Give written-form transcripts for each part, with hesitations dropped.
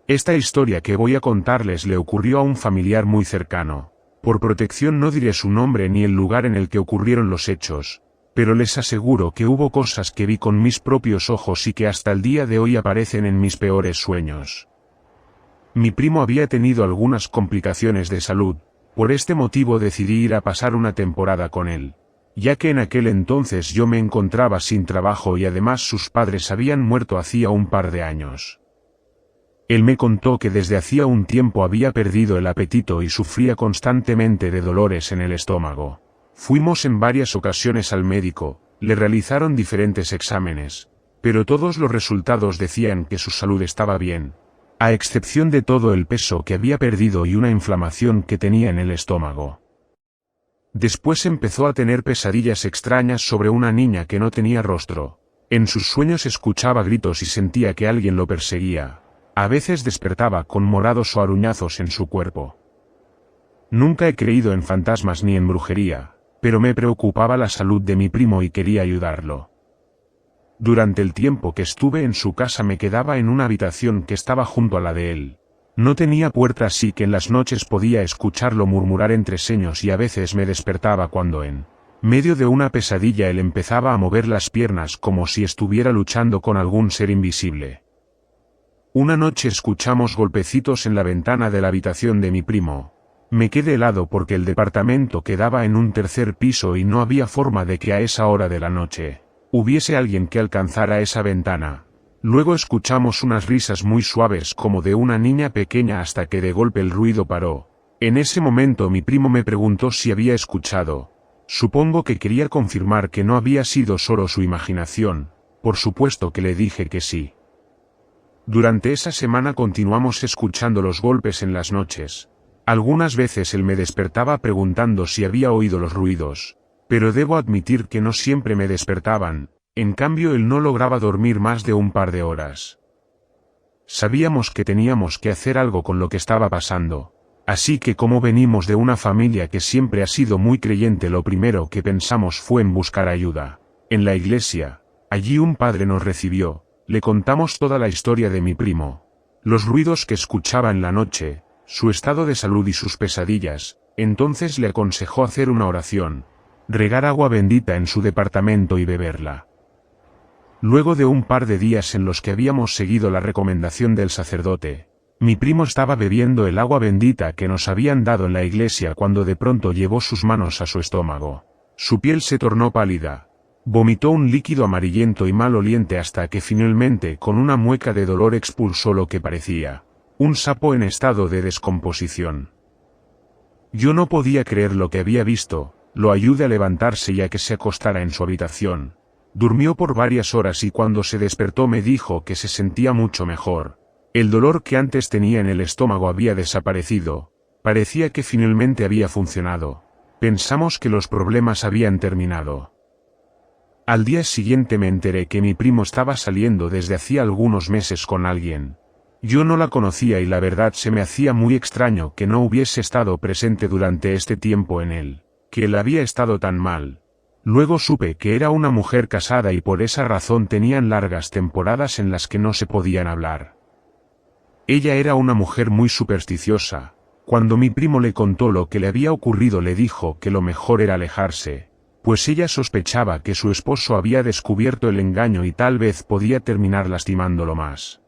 Esta historia que voy a contarles le ocurrió a un familiar muy cercano. Por protección no diré su nombre ni el lugar en el que ocurrieron los hechos, pero les aseguro que hubo cosas que vi con mis propios ojos y que hasta el día de hoy aparecen en mis peores sueños. Mi primo había tenido algunas complicaciones de salud, por este motivo decidí ir a pasar una temporada con él, ya que en aquel entonces yo me encontraba sin trabajo y además sus padres habían muerto hacía un par de años. Él me contó que desde hacía un tiempo había perdido el apetito y sufría constantemente de dolores en el estómago. Fuimos en varias ocasiones al médico, le realizaron diferentes exámenes, pero todos los resultados decían que su salud estaba bien, a excepción de todo el peso que había perdido y una inflamación que tenía en el estómago. Después empezó a tener pesadillas extrañas sobre una niña que no tenía rostro. En sus sueños escuchaba gritos y sentía que alguien lo perseguía. A veces despertaba con morados o aruñazos en su cuerpo. Nunca he creído en fantasmas ni en brujería, pero me preocupaba la salud de mi primo y quería ayudarlo. Durante el tiempo que estuve en su casa me quedaba en una habitación que estaba junto a la de él. No tenía puerta, así que en las noches podía escucharlo murmurar entre sueños y a veces me despertaba cuando en medio de una pesadilla él empezaba a mover las piernas como si estuviera luchando con algún ser invisible. Una noche escuchamos golpecitos en la ventana de la habitación de mi primo. Me quedé helado porque el departamento quedaba en un tercer piso y no había forma de que a esa hora de la noche hubiese alguien que alcanzara esa ventana. Luego escuchamos unas risas muy suaves como de una niña pequeña hasta que de golpe el ruido paró. En ese momento mi primo me preguntó si había escuchado. Supongo que quería confirmar que no había sido solo su imaginación. Por supuesto que le dije que sí. Durante esa semana continuamos escuchando los golpes en las noches. Algunas veces él me despertaba preguntando si había oído los ruidos, pero debo admitir que no siempre me despertaban. En cambio él no lograba dormir más de un par de horas. Sabíamos que teníamos que hacer algo con lo que estaba pasando, así que como venimos de una familia que siempre ha sido muy creyente, lo primero que pensamos fue en buscar ayuda. En la iglesia, allí un padre nos recibió, le contamos toda la historia de mi primo, los ruidos que escuchaba en la noche, su estado de salud y sus pesadillas. Entonces le aconsejó hacer una oración, regar agua bendita en su departamento y beberla. Luego de un par de días en los que habíamos seguido la recomendación del sacerdote, mi primo estaba bebiendo el agua bendita que nos habían dado en la iglesia cuando de pronto llevó sus manos a su estómago. Su piel se tornó pálida, vomitó un líquido amarillento y maloliente hasta que finalmente con una mueca de dolor expulsó lo que parecía un sapo en estado de descomposición. Yo no podía creer lo que había visto, lo ayudé a levantarse y a que se acostara en su habitación. Durmió por varias horas y cuando se despertó me dijo que se sentía mucho mejor. El dolor que antes tenía en el estómago había desaparecido, parecía que finalmente había funcionado. Pensamos que los problemas habían terminado. Al día siguiente me enteré que mi primo estaba saliendo desde hacía algunos meses con alguien. Yo no la conocía y la verdad se me hacía muy extraño que no hubiese estado presente durante este tiempo en él, que él había estado tan mal. Luego supe que era una mujer casada y por esa razón tenían largas temporadas en las que no se podían hablar. Ella era una mujer muy supersticiosa. Cuando mi primo le contó lo que le había ocurrido le dijo que lo mejor era alejarse, pues ella sospechaba que su esposo había descubierto el engaño y tal vez podía terminar lastimándolo más.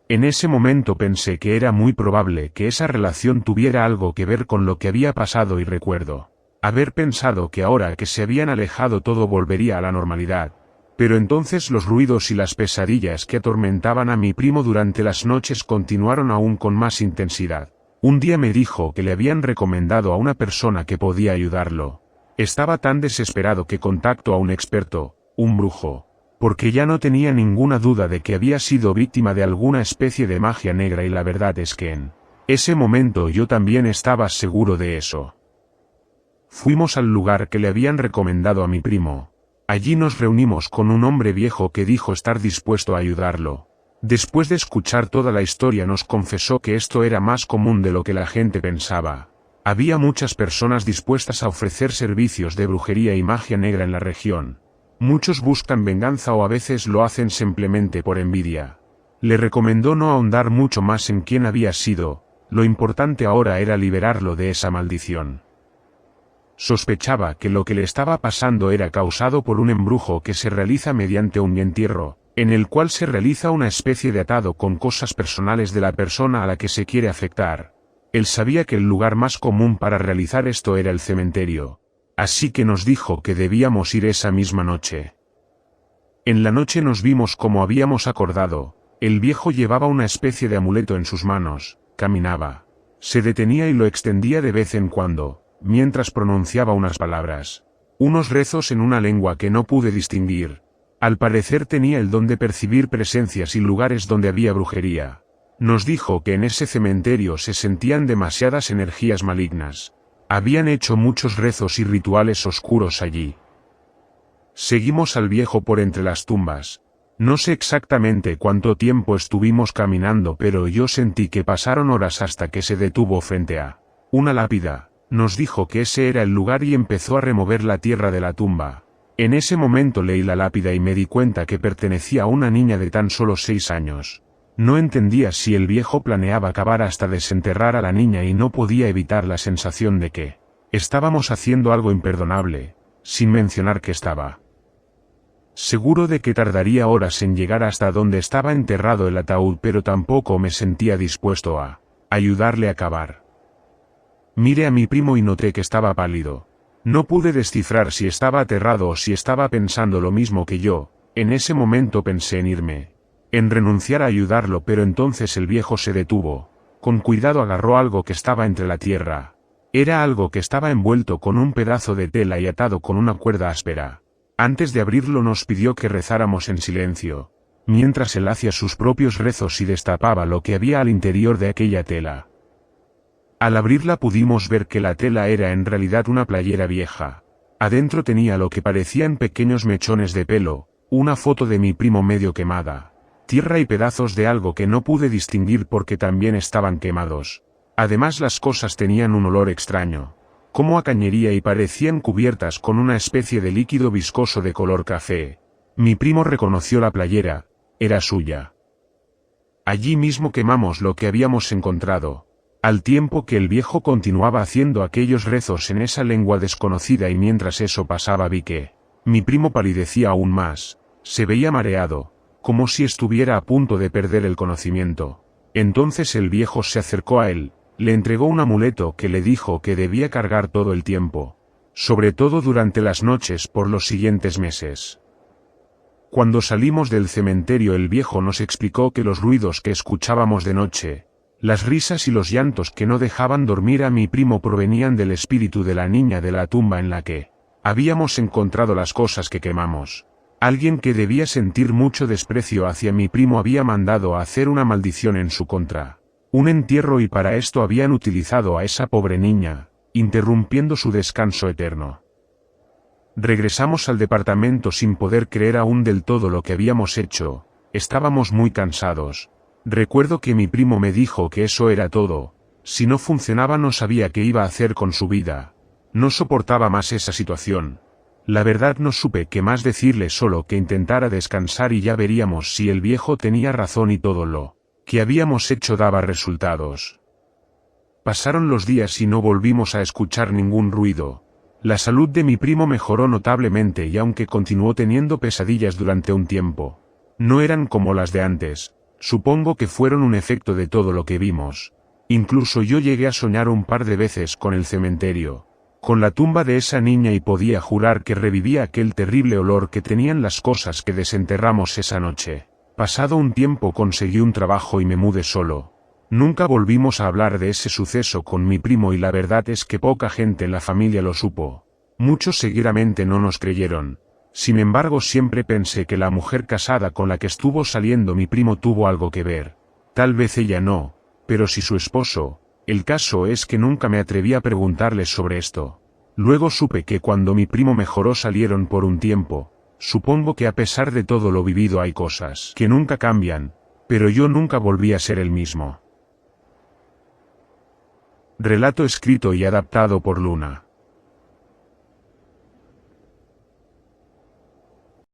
En ese momento pensé que era muy probable que esa relación tuviera algo que ver con lo que había pasado y recuerdo haber pensado que ahora que se habían alejado todo volvería a la normalidad. Pero entonces los ruidos y las pesadillas que atormentaban a mi primo durante las noches continuaron aún con más intensidad. Un día me dijo que le habían recomendado a una persona que podía ayudarlo. Estaba tan desesperado que contactó a un experto, un brujo, porque ya no tenía ninguna duda de que había sido víctima de alguna especie de magia negra y la verdad es que en ese momento yo también estaba seguro de eso. Fuimos al lugar que le habían recomendado a mi primo. Allí nos reunimos con un hombre viejo que dijo estar dispuesto a ayudarlo. Después de escuchar toda la historia nos confesó que esto era más común de lo que la gente pensaba. Había muchas personas dispuestas a ofrecer servicios de brujería y magia negra en la región. Muchos buscan venganza o a veces lo hacen simplemente por envidia. Le recomendó no ahondar mucho más en quién había sido, lo importante ahora era liberarlo de esa maldición. Sospechaba que lo que le estaba pasando era causado por un embrujo que se realiza mediante un entierro, en el cual se realiza una especie de atado con cosas personales de la persona a la que se quiere afectar. Él sabía que el lugar más común para realizar esto era el cementerio, así que nos dijo que debíamos ir esa misma noche. En la noche nos vimos como habíamos acordado. El viejo llevaba una especie de amuleto en sus manos, caminaba, se detenía y lo extendía de vez en cuando, mientras pronunciaba unas palabras, unos rezos en una lengua que no pude distinguir. Al parecer tenía el don de percibir presencias y lugares donde había brujería. Nos dijo que en ese cementerio se sentían demasiadas energías malignas. Habían hecho muchos rezos y rituales oscuros allí. Seguimos al viejo por entre las tumbas. No sé exactamente cuánto tiempo estuvimos caminando, pero yo sentí que pasaron horas hasta que se detuvo frente a una lápida. Nos dijo que ese era el lugar y empezó a remover la tierra de la tumba. En ese momento leí la lápida y me di cuenta que pertenecía a una niña de tan solo 6 años. No entendía si el viejo planeaba acabar hasta desenterrar a la niña y no podía evitar la sensación de que estábamos haciendo algo imperdonable, sin mencionar que estaba seguro de que tardaría horas en llegar hasta donde estaba enterrado el ataúd, pero tampoco me sentía dispuesto a ayudarle a acabar. Miré a mi primo y noté que estaba pálido. No pude descifrar si estaba aterrado o si estaba pensando lo mismo que yo. En ese momento pensé en irme, en renunciar a ayudarlo, pero entonces el viejo se detuvo. Con cuidado agarró algo que estaba entre la tierra. Era algo que estaba envuelto con un pedazo de tela y atado con una cuerda áspera. Antes de abrirlo nos pidió que rezáramos en silencio, mientras él hacía sus propios rezos y destapaba lo que había al interior de aquella tela. Al abrirla pudimos ver que la tela era en realidad una playera vieja. Adentro tenía lo que parecían pequeños mechones de pelo, una foto de mi primo medio quemada, tierra y pedazos de algo que no pude distinguir porque también estaban quemados. Además las cosas tenían un olor extraño, como a cañería, y parecían cubiertas con una especie de líquido viscoso de color café. Mi primo reconoció la playera, era suya. Allí mismo quemamos lo que habíamos encontrado, al tiempo que el viejo continuaba haciendo aquellos rezos en esa lengua desconocida, y mientras eso pasaba vi que mi primo palidecía aún más, se veía mareado, como si estuviera a punto de perder el conocimiento. Entonces el viejo se acercó a él, le entregó un amuleto que le dijo que debía cargar todo el tiempo, sobre todo durante las noches por los siguientes meses. Cuando salimos del cementerio el viejo nos explicó que los ruidos que escuchábamos de noche, las risas y los llantos que no dejaban dormir a mi primo provenían del espíritu de la niña de la tumba en la que habíamos encontrado las cosas que quemamos. Alguien que debía sentir mucho desprecio hacia mi primo había mandado a hacer una maldición en su contra, un entierro, y para esto habían utilizado a esa pobre niña, interrumpiendo su descanso eterno. Regresamos al departamento sin poder creer aún del todo lo que habíamos hecho. Estábamos muy cansados. Recuerdo que mi primo me dijo que eso era todo. Si no funcionaba no sabía qué iba a hacer con su vida. No soportaba más esa situación. La verdad no supe qué más decirle, solo que intentara descansar y ya veríamos si el viejo tenía razón y todo lo que habíamos hecho daba resultados. Pasaron los días y no volvimos a escuchar ningún ruido. La salud de mi primo mejoró notablemente y aunque continuó teniendo pesadillas durante un tiempo, no eran como las de antes. Supongo que fueron un efecto de todo lo que vimos. Incluso yo llegué a soñar un par de veces con el cementerio, con la tumba de esa niña, y podía jurar que revivía aquel terrible olor que tenían las cosas que desenterramos esa noche. Pasado un tiempo conseguí un trabajo y me mudé solo. Nunca volvimos a hablar de ese suceso con mi primo y la verdad es que poca gente en la familia lo supo. Muchos seguramente no nos creyeron. Sin embargo siempre pensé que la mujer casada con la que estuvo saliendo mi primo tuvo algo que ver. Tal vez ella no, pero sí su esposo. El caso es que nunca me atreví a preguntarles sobre esto. Luego supe que cuando mi primo mejoró salieron por un tiempo. Supongo que a pesar de todo lo vivido hay cosas que nunca cambian, pero yo nunca volví a ser el mismo. Relato escrito y adaptado por Luna.